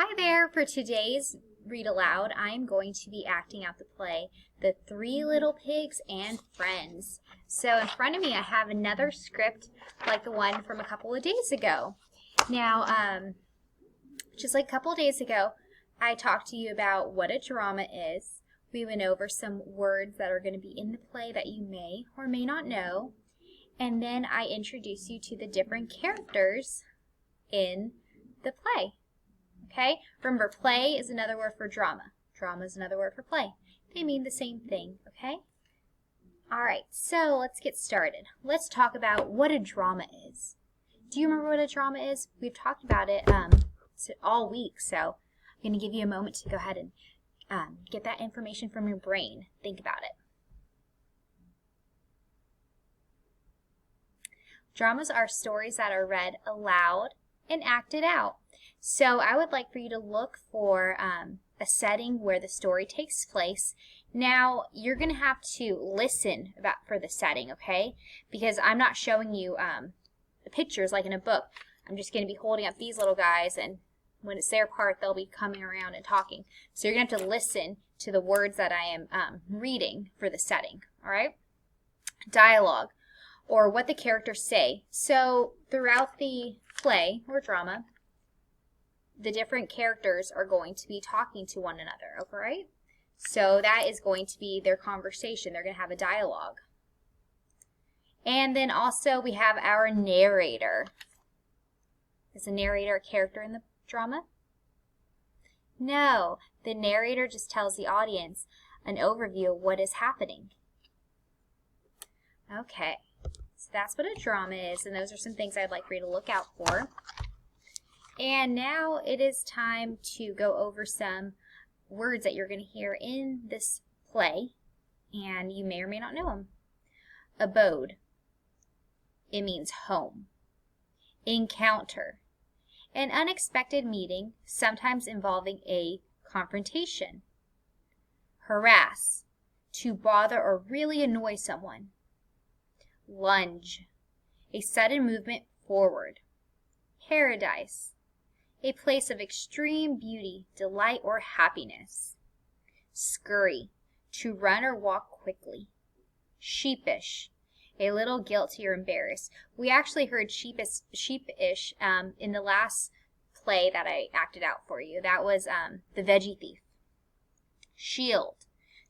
Hi there! For today's read aloud, I am going to be acting out the play, The Three Little Pigs and Friends. So in front of me I have another script like the one from a couple of days ago. Now, just like a couple of days ago, I talked to you about what a drama is. We went over some words that are going to be in the play that you may or may not know. And then I introduced you to the different characters in the play. Okay? Remember, play is another word for drama. Drama is another word for play. They mean the same thing, okay? All right, so let's get started. Let's talk about what a drama is. Do you remember what a drama is? We've talked about it all week, so I'm going to give you a moment to go ahead and get that information from your brain. Think about it. Dramas are stories that are read aloud and acted out. So I would like for you to look for a setting where the story takes place. Now, you're going to have to listen for the setting, okay? Because I'm not showing you the pictures like in a book. I'm just going to be holding up these little guys, and when it's their part, they'll be coming around and talking. So you're going to have to listen to the words that I am reading for the setting, all right? Dialogue, or what the characters say. So throughout the play or drama, the different characters are going to be talking to one another, okay, right? So that is going to be their conversation. They're going to have a dialogue. And then also we have our narrator. Is the narrator a character in the drama? No, the narrator just tells the audience an overview of what is happening. Okay, so that's what a drama is, and those are some things I'd like for you to look out for. And now it is time to go over some words that you're going to hear in this play, and you may or may not know them. Abode. It means home. Encounter. An unexpected meeting, sometimes involving a confrontation. Harass. To bother or really annoy someone. Lunge. A sudden movement forward. Paradise. A place of extreme beauty, delight, or happiness. Scurry, to run or walk quickly. Sheepish, a little guilty or embarrassed. We actually heard sheepish in the last play that I acted out for you. That was The Veggie Thief. Shield,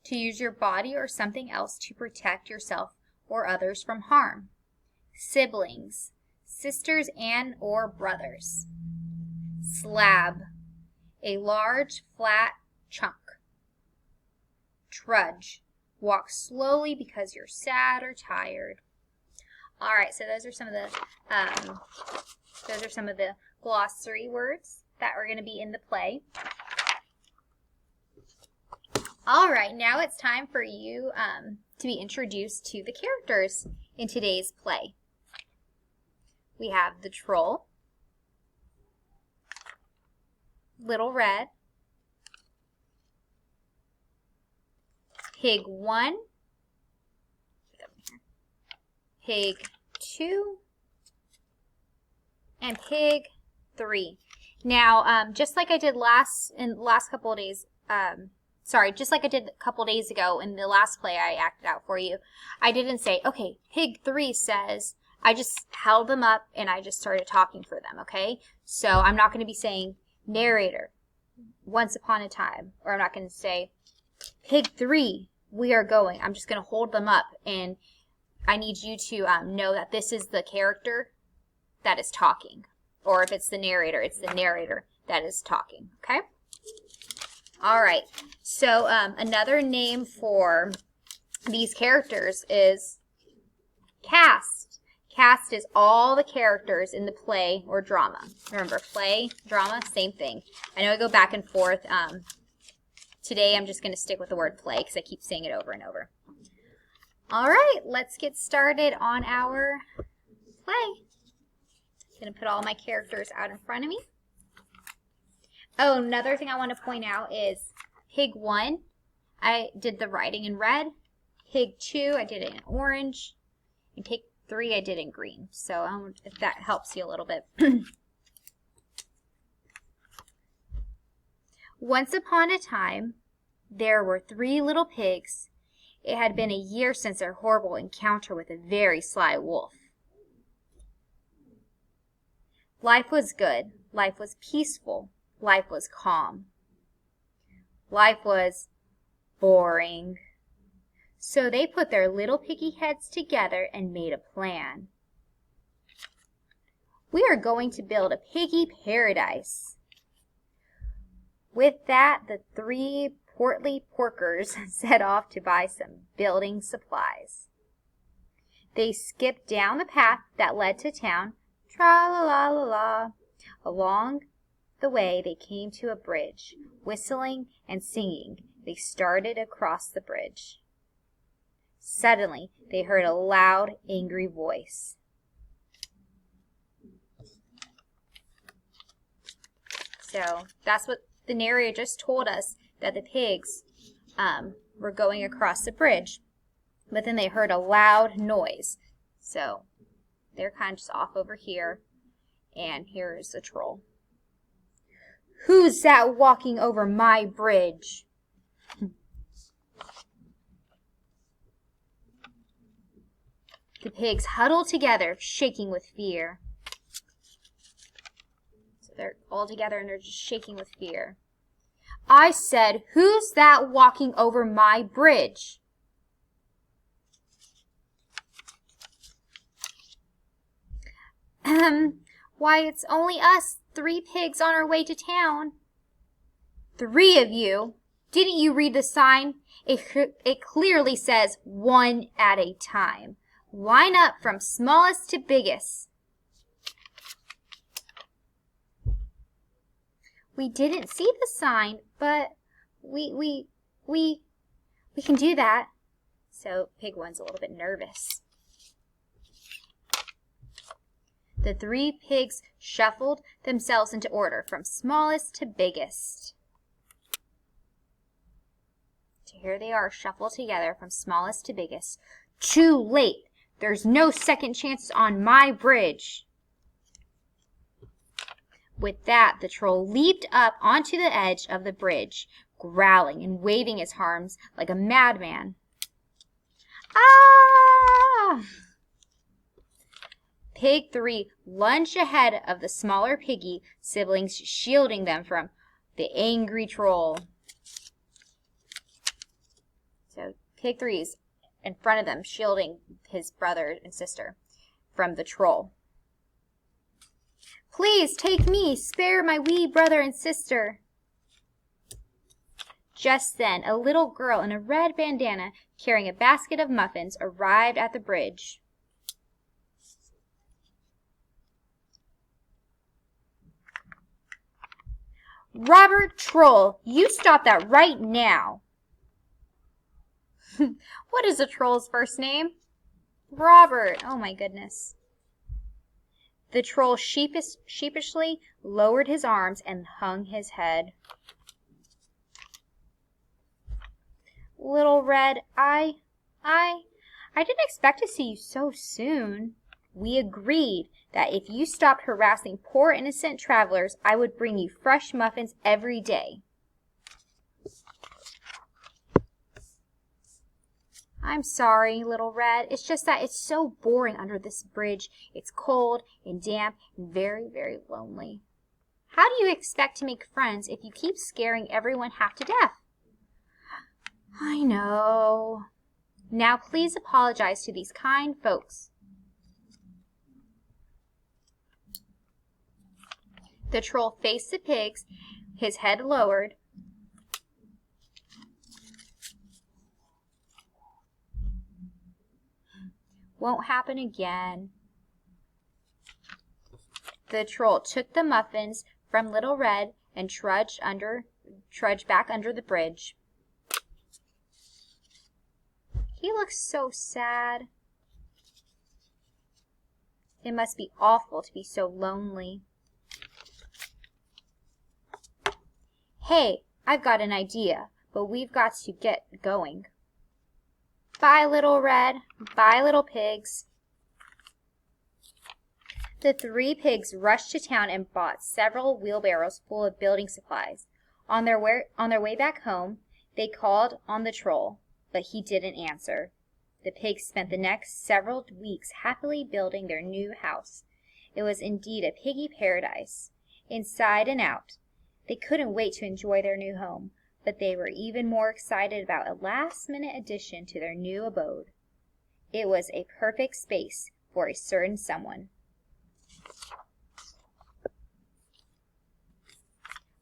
to use your body or something else to protect yourself or others from harm. Siblings, sisters and or brothers. Slab, a large flat chunk. Trudge, walk slowly because you're sad or tired. All right, so those are some of the glossary words that are going to be in the play. All right, now it's time for you to be introduced to the characters in today's play. We have the troll, Little Red, Pig 1, Pig 2, and Pig 3. Now, just like I did last couple of days, just like I did a couple days ago in the last play I acted out for you, I didn't say, okay, Pig 3 says, I just held them up and I just started talking for them, okay? So I'm not going to be saying, narrator, once upon a time, or I'm not going to say, Pig 3, we are going. I'm just going to hold them up, and I need you to know that this is the character that is talking, or if it's the narrator that is talking, okay? All right, so another name for these characters is cast. Cast is all the characters in the play or drama. Remember, play, drama, same thing. I know I go back and forth. Today I'm just going to stick with the word play because I keep saying it over and over. All right, let's get started on our play. I'm going to put all my characters out in front of me. Oh, another thing I want to point out is Pig 1, I did the writing in red. Pig 2, I did it in orange. And Pig 3 I did in green, so if that helps you a little bit. Once upon a time, there were 3 little pigs. It had been a year since their horrible encounter with a very sly wolf. Life was good. Life was peaceful. Life was calm. Life was boring. So they put their little piggy heads together and made a plan. We are going to build a piggy paradise. With that, the 3 portly porkers set off to buy some building supplies. They skipped down the path that led to town, tra-la-la-la-la. Along the way, they came to a bridge. Whistling and singing, they started across the bridge. Suddenly, they heard a loud, angry voice. So that's what the narrator just told us, that the pigs were going across the bridge. But then they heard a loud noise. So they're kind of just off over here. And here's the troll. Who's that walking over my bridge? The pigs huddled together, shaking with fear. So they're all together and they're just shaking with fear. I said, who's that walking over my bridge? Why, it's only us, 3 pigs on our way to town. 3 of you? Didn't you read the sign? It clearly says 1 at a time. Line up from smallest to biggest. We didn't see the sign, but we can do that. So Pig 1's a little bit nervous. The 3 pigs shuffled themselves into order from smallest to biggest. So here they are, shuffled together from smallest to biggest. Too late. There's no second chances on my bridge. With that, the troll leaped up onto the edge of the bridge, growling and waving his arms like a madman. Ah! Pig 3 lunged ahead of the smaller piggy siblings, shielding them from the angry troll. So Pig 3 is in front of them, shielding his brother and sister from the troll. Please take me, spare my wee brother and sister. Just then, a little girl in a red bandana carrying a basket of muffins arrived at the bridge. Robert Troll, you stop that right now. What is the troll's first name? Robert. Oh my goodness. The troll sheepishly lowered his arms and hung his head. Little Red, I didn't expect to see you so soon. We agreed that if you stopped harassing poor innocent travelers, I would bring you fresh muffins every day. I'm sorry, Little Red. It's just that it's so boring under this bridge. It's cold and damp and very, very lonely. How do you expect to make friends if you keep scaring everyone half to death? I know. Now please apologize to these kind folks. The troll faced the pigs, his head lowered. Won't happen again. The troll took the muffins from Little Red and trudged back under the bridge. He looks so sad. It must be awful to be so lonely. Hey, I've got an idea, but we've got to get going. Bye, Little Red. Bye, little pigs. The 3 pigs rushed to town and bought several wheelbarrows full of building supplies. On their way back home, they called on the troll, but he didn't answer. The pigs spent the next several weeks happily building their new house. It was indeed a piggy paradise, inside and out. They couldn't wait to enjoy their new home, but they were even more excited about a last-minute addition to their new abode. It was a perfect space for a certain someone.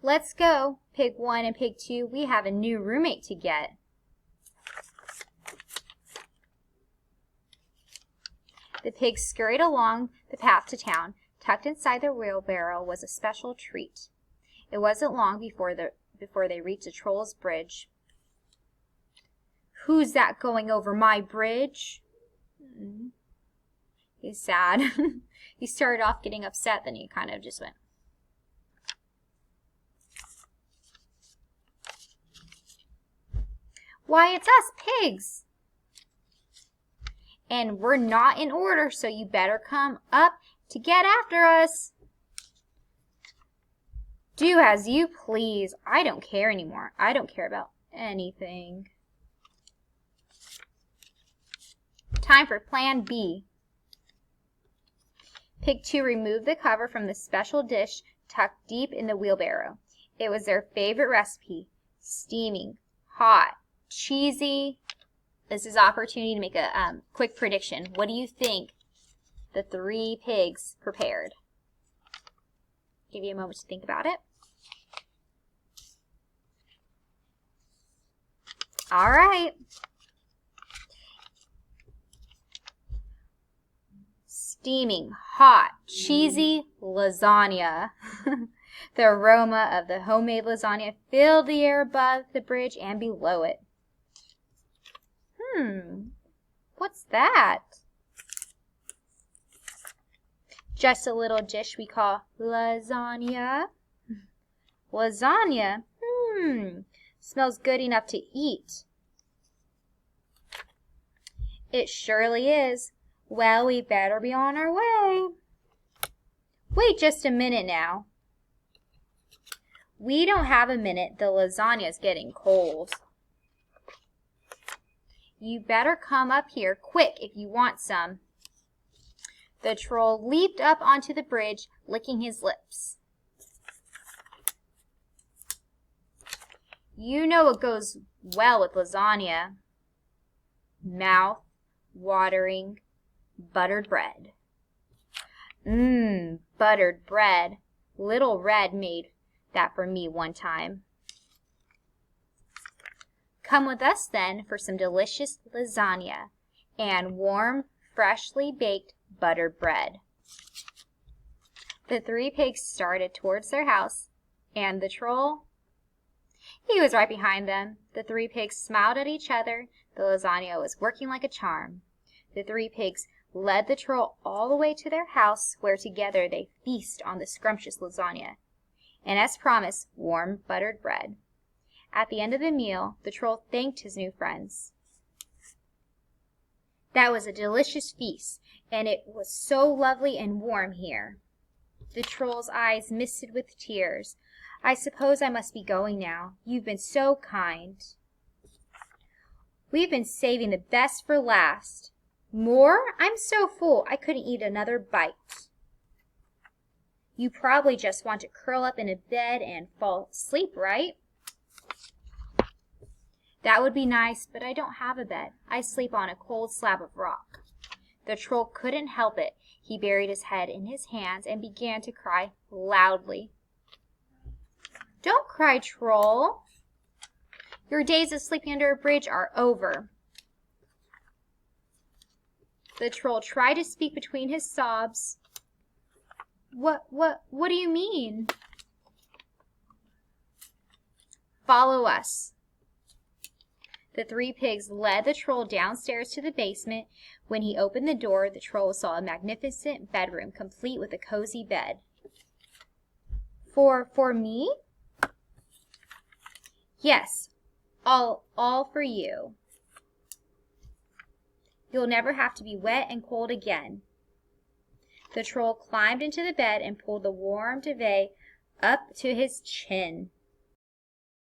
Let's go, Pig 1 and Pig 2. We have a new roommate to get. The pigs scurried along the path to town. Tucked inside their wheelbarrow was a special treat. It wasn't long before they reached the troll's bridge. Who's that going over my bridge? He's sad. He started off getting upset, then he kind of just went. Why, it's us, pigs. And we're not in order, so you better come up to get after us. Do as you please. I don't care anymore. I don't care about anything. Time for Plan B. Pig 2 removed the cover from the special dish tucked deep in the wheelbarrow. It was their favorite recipe, steaming, hot, cheesy. This is opportunity to make a quick prediction. What do you think the 3 pigs prepared? Give you a moment to think about it. All right. Steaming, hot, cheesy lasagna. The aroma of the homemade lasagna filled the air above the bridge and below it. What's that? Just a little dish we call lasagna. Lasagna? Smells good enough to eat. It surely is. Well, we better be on our way. Wait just a minute now. We don't have a minute. The lasagna's getting cold. You better come up here quick if you want some. The troll leaped up onto the bridge, licking his lips. You know what goes well with lasagna. Mouth watering buttered bread. Buttered bread. Little Red made that for me one time. Come with us then for some delicious lasagna and warm, freshly baked buttered bread. The 3 pigs started towards their house, and the troll, he was right behind them. The 3 pigs smiled at each other. The lasagna was working like a charm. The 3 pigs led the troll all the way to their house, where together they feast on the scrumptious lasagna, and as promised, warm buttered bread. At the end of the meal, the troll thanked his new friends. That was a delicious feast, and it was so lovely and warm here. The troll's eyes misted with tears. I suppose I must be going now. You've been so kind. We've been saving the best for last. More? I'm so full I couldn't eat another bite. You probably just want to curl up in a bed and fall asleep, right? That would be nice, but I don't have a bed. I sleep on a cold slab of rock. The troll couldn't help it. He buried his head in his hands and began to cry loudly. Don't cry, troll. Your days of sleeping under a bridge are over. The troll tried to speak between his sobs. What do you mean? Follow us. The 3 pigs led the troll downstairs to the basement. When he opened the door, the troll saw a magnificent bedroom, complete with a cozy bed. For me? Yes, all for you. You'll never have to be wet and cold again. The troll climbed into the bed and pulled the warm duvet up to his chin.